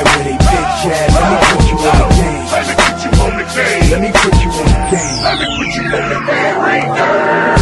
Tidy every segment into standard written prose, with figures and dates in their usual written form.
where they bitch at. Let me put you on the game. Let me put you on the game. Let me put you on the game. Let me put you on the game right there.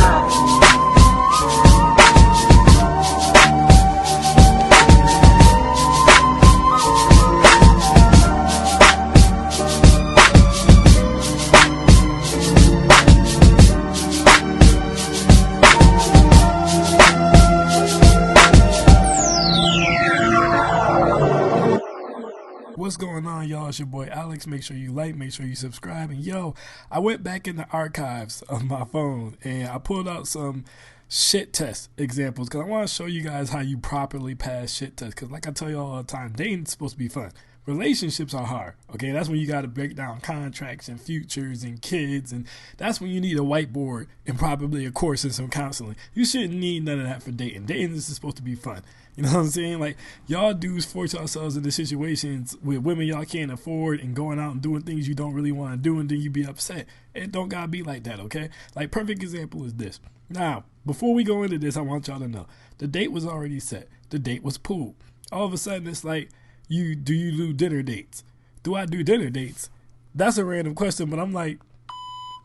What's going on, y'all? It's your boy Alex. Make sure you like, make sure you subscribe. And yo, I went back in the archives of my phone and I pulled out some shit test examples because I want to show you guys how you properly pass shit tests. Because like I tell you all the time, dating's supposed to be fun. Relationships are hard, okay? That's when you got to break down contracts and futures and kids, and that's when you need a whiteboard and probably a course and some counseling. You shouldn't need none of that for dating. Dating is supposed to be fun. You know what I'm saying? Like, y'all dudes force yourselves into situations with women y'all can't afford and going out and doing things you don't really want to do, and then you be upset. It don't gotta be like that, okay? Like, perfect example is this. Now, before we go into this, I want y'all to know, the date was already set. The date was pooled. All of a sudden, it's like, do you do dinner dates? Do I do dinner dates? That's a random question, but I'm like,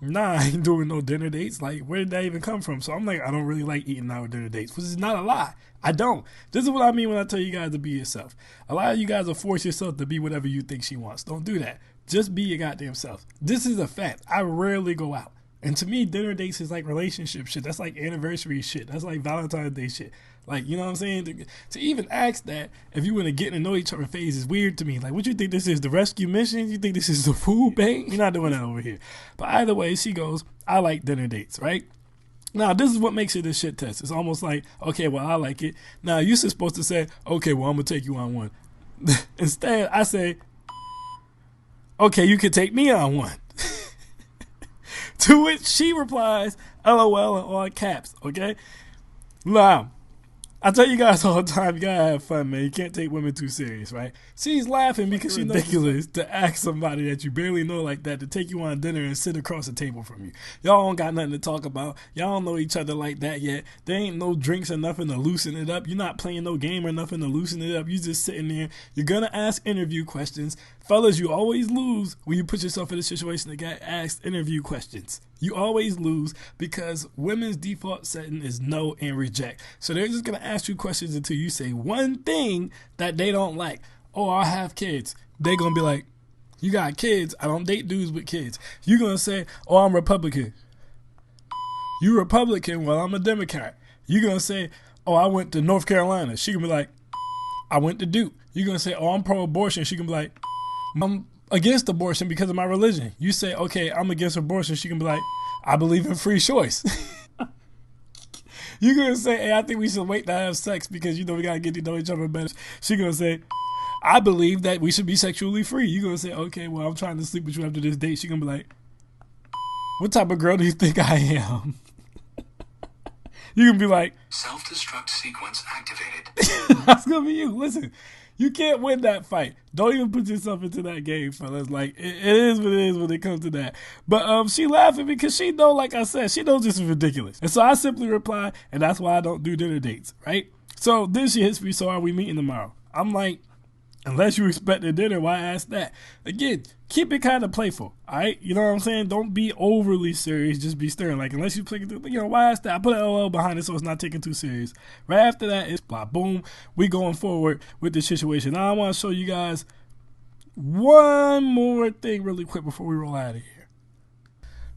nah, I ain't doing no dinner dates. Like, where did that even come from? So I'm like, I don't really like eating out with dinner dates, which is not a lie. I don't. This is what I mean when I tell you guys to be yourself. A lot of you guys will force yourself to be whatever you think she wants. Don't do that. Just be your goddamn self. This is a fact. I rarely go out. And to me, dinner dates is like relationship shit. That's like anniversary shit. That's like Valentine's Day shit. Like, you know what I'm saying? To even ask that, if you want to get to know each other phase, is weird to me. Like, what you think this is, the rescue mission? You think this is the food bank? You're not doing that over here. But either way, she goes, I like dinner dates, right? Now, this is what makes it a shit test. It's almost like, okay, well, I like it. Now, you're supposed to say, okay, well, I'm going to take you on one. Instead, I say, okay, you can take me on one. To which she replies, LOL in all caps, okay? Now, I tell you guys all the time, you gotta have fun, man. You can't take women too serious, right? She's laughing because she's ridiculous to ask somebody that you barely know like that to take you on dinner and sit across the table from you. Y'all don't got nothing to talk about. Y'all don't know each other like that yet. There ain't no drinks or nothing to loosen it up. You're not playing no game or nothing to loosen it up. You just sitting there. You're gonna ask interview questions. Fellas, you always lose when you put yourself in a situation that get asked interview questions. You always lose because women's default setting is no and reject. So they're just going to ask you questions until you say one thing that they don't like. Oh, I have kids. They're going to be like, you got kids? I don't date dudes with kids. You're going to say, oh, I'm Republican. You Republican? Well, I'm a Democrat. You're going to say, oh, I went to North Carolina. She going to be like, I went to Duke. You're going to say, oh, I'm pro-abortion. She can be like, I'm against abortion because of my religion. You say, okay, I'm against abortion. She can be like, I believe in free choice. You're going to say, hey, I think we should wait to have sex because, you know, we got to get to know each other better. She's going to say, I believe that we should be sexually free. You're going to say, okay, well, I'm trying to sleep with you after this date. She's going to be like, what type of girl do you think I am? You can be like, self-destruct sequence activated. That's going to be you. Listen. You can't win that fight. Don't even put yourself into that game, fellas. Like, it is what it is when it comes to that. But she laughing because she know, like I said, she knows this is ridiculous. And so I simply reply, and that's why I don't do dinner dates, right? So then she hits me, so are we meeting tomorrow? I'm like, unless you expect a dinner, why ask that? Again, keep it kind of playful, all right? You know what I'm saying? Don't be overly serious. Just be stern. Like, unless you play it, you know, why ask that? I put an LL behind it so it's not taken too serious. Right after that, it's blah, boom. We going forward with the situation. Now, I want to show you guys one more thing really quick before we roll out of here.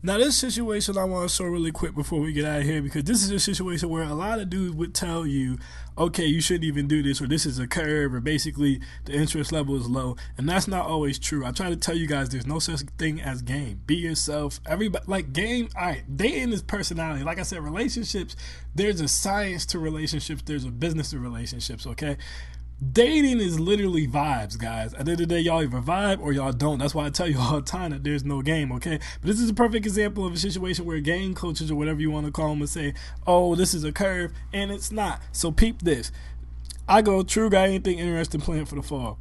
Now, this situation I want to show really quick before we get out of here because this is a situation where a lot of dudes would tell you, okay, you shouldn't even do this, or this is a curve, or basically the interest level is low, and that's not always true. I try to tell you guys there's no such thing as game. Be yourself. Everybody, like, game, all right, dating is personality. Like I said, relationships, there's a science to relationships, there's a business to relationships, okay? Dating is literally vibes, guys. At the end of the day, y'all either vibe or y'all don't. That's why I tell you all the time that there's no game, okay? But this is a perfect example of a situation where game coaches or whatever you want to call them would say, oh, this is a curve, and it's not. So peep this. I go, true, got anything interesting planned for the fall?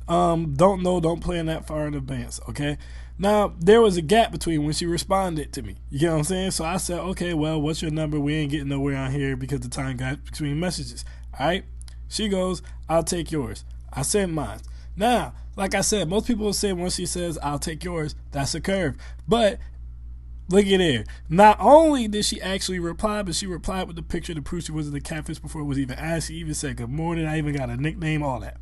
Don't know, don't plan that far in advance, okay? Now, there was a gap between when she responded to me. You get what I'm saying? So I said, okay, well, what's your number? We ain't getting nowhere on here because the time got between messages, all right? She goes, I'll take yours. I sent mine. Now, like I said, most people will say once she says, I'll take yours, that's a curve. But look at here. Not only did she actually reply, but she replied with the picture to prove she wasn't the catfish before it was even asked. She even said good morning. I even got a nickname, all that.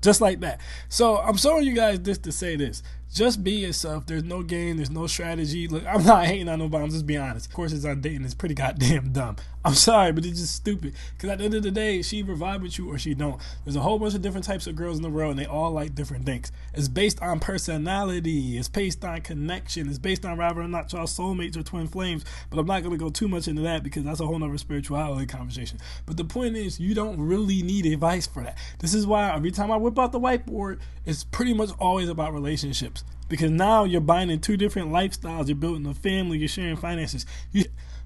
Just like that. So I'm showing you guys this to say this. Just be yourself. There's no game. There's no strategy. Look, I'm not hating on nobody. I'm just being honest. Of course, it's on dating. It's pretty goddamn dumb. I'm sorry, but it's just stupid. Because at the end of the day, she either vibe with you or she don't. There's a whole bunch of different types of girls in the world, and they all like different things. It's based on personality. It's based on connection. It's based on whether or not y'all soulmates or twin flames. But I'm not going to go too much into that because that's a whole nother spirituality conversation. But the point is, you don't really need advice for that. This is why every time I whip out the whiteboard, it's pretty much always about relationships. Because now you're binding two different lifestyles. You're building a family. You're sharing finances. You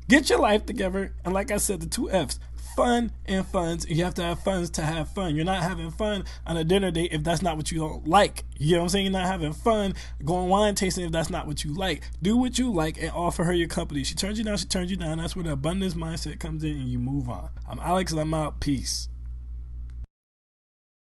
get your life together. And like I said, the two F's, fun and funds. You have to have funds to have fun. You're not having fun on a dinner date if that's not what you don't like. You know what I'm saying? You're not having fun going wine tasting if that's not what you like. Do what you like and offer her your company. She turns you down, she turns you down. That's where the abundance mindset comes in and you move on. I'm Alex and I'm out. Peace.